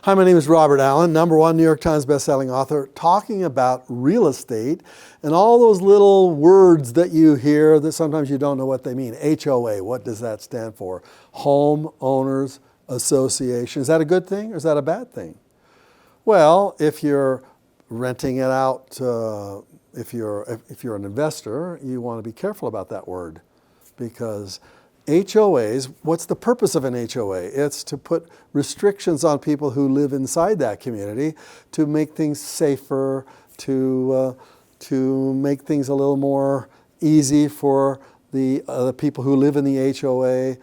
Hi, my name is Robert Allen, #1 New York Times bestselling author, talking about real estate and all those little words that you hear that sometimes you don't know what they mean. HOA, what does that stand for? Home Owners Association. Is that a good thing or is that a bad thing? Well, if you're renting it out, if you're an investor, you want to be careful about that word, because HOAs, what's the purpose of an HOA? It's to put restrictions on people who live inside that community to make things safer, to make things a little more easy for the people who live in the HOA.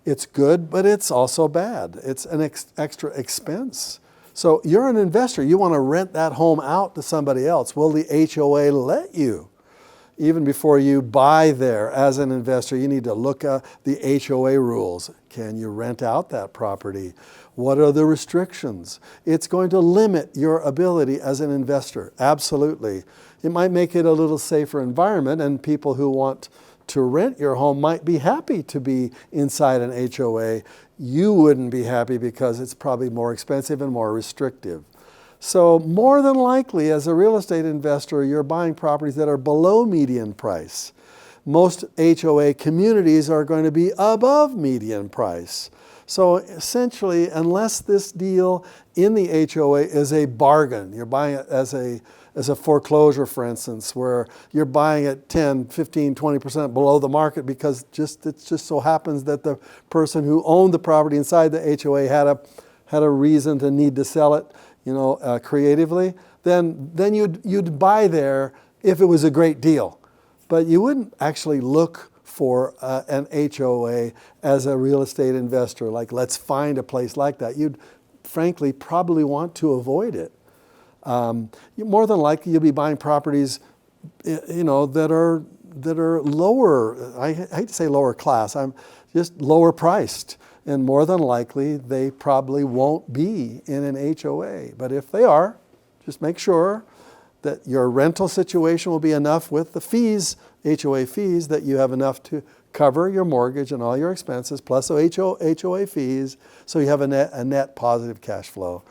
It's good, but it's also bad. It's an extra expense. So you're an investor. You want to rent that home out to somebody else. Will the HOA let you? Even before you buy there as an investor, you need to look at the HOA rules. Can you rent out that property? What are the restrictions? It's going to limit your ability as an investor. Absolutely. It might make it a little safer environment, and people who want to rent your home might be happy to be inside an HOA. You wouldn't be happy because it's probably more expensive and more restrictive. So more than likely, as a real estate investor, you're buying properties that are below median price. Most HOA communities are going to be above median price. So essentially, unless this deal in the HOA is a bargain, you're buying it as a foreclosure, for instance, where you're buying it 10, 15, 20% below the market because it just so happens that the person who owned the property inside the HOA had a reason to need to sell it, creatively, then you'd buy there if it was a great deal. But you wouldn't actually look for an HOA as a real estate investor, like let's find a place like that. You'd frankly probably want to avoid it. More than likely you'll be buying properties that are lower, I hate to say lower class, I'm just lower priced. And more than likely, they probably won't be in an HOA. But if they are, just make sure that your rental situation will be enough with the fees, HOA fees, that you have enough to cover your mortgage and all your expenses, plus HOA fees, so you have a net positive cash flow.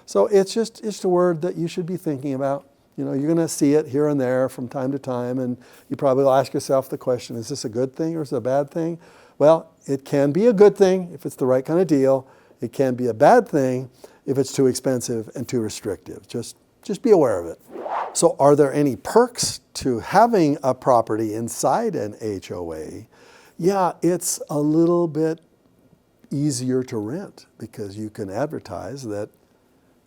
So it's a word that you should be thinking about. You're going to see it here and there from time to time, and you probably will ask yourself the question, is this a good thing or is it a bad thing? Well, it can be a good thing if it's the right kind of deal. It can be a bad thing if it's too expensive and too restrictive. Just be aware of it. So are there any perks to having a property inside an HOA? Yeah, it's a little bit easier to rent because you can advertise that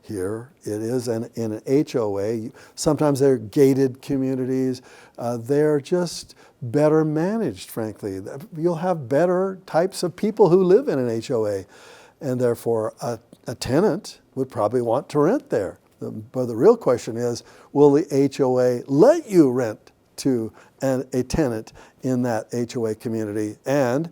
here it is in an HOA. Sometimes they're gated communities. They're just better managed, frankly. You'll have better types of people who live in an HOA, and therefore a tenant would probably want to rent there. But the real question is, will the HOA let you rent to a tenant in that HOA community? And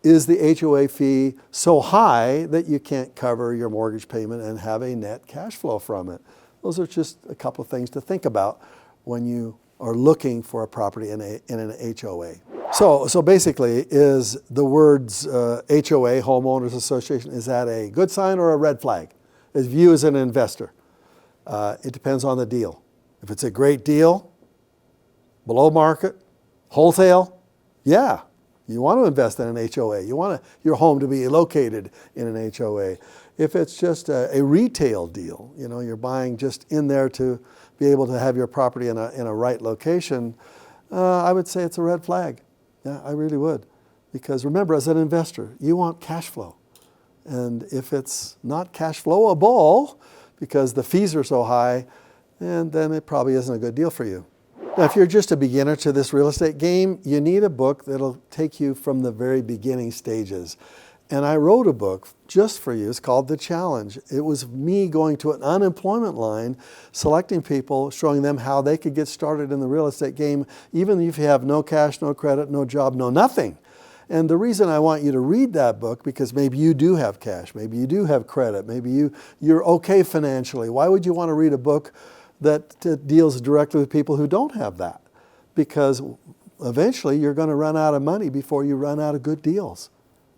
is the HOA fee so high that you can't cover your mortgage payment and have a net cash flow from it? Those are just a couple of things to think about when you are looking for a property in an HOA. So basically, is the words HOA, Homeowners Association, is that a good sign or a red flag as you as an investor? It depends on the deal. If it's a great deal, below market, wholesale, yeah. You want to invest in an HOA. You want your home to be located in an HOA. If it's just a retail deal, you're buying just in there to be able to have your property in a right location, I would say it's a red flag. Yeah, I really would. Because remember, as an investor, you want cash flow. And if it's not cash flowable because the fees are so high, then it probably isn't a good deal for you. Now, if you're just a beginner to this real estate game, you need a book that'll take you from the very beginning stages. And I wrote a book just for you. It's called The Challenge. It was me going to an unemployment line, selecting people, showing them how they could get started in the real estate game, even if you have no cash, no credit, no job, no nothing. And the reason I want you to read that book, because maybe you do have cash, maybe you do have credit, maybe you're okay financially. Why would you want to read a book that deals directly with people who don't have that? Because eventually you're going to run out of money before you run out of good deals.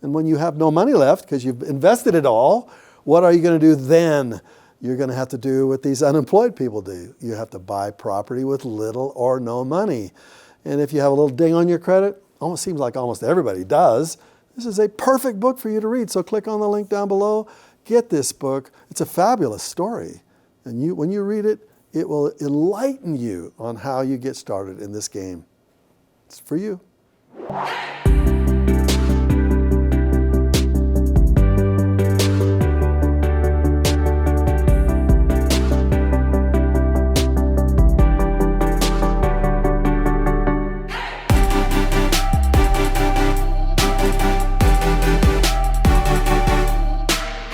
And when you have no money left because you've invested it all, What are you going to do then? You're going to have to do what these unemployed people do. You have to buy property with little or no money. And if you have a little ding on your credit, almost seems like almost everybody does, this is a perfect book for you to read. So click on the link down below. Get this book. It's a fabulous story. And when you read it, it will enlighten you on how you get started in this game. It's for you.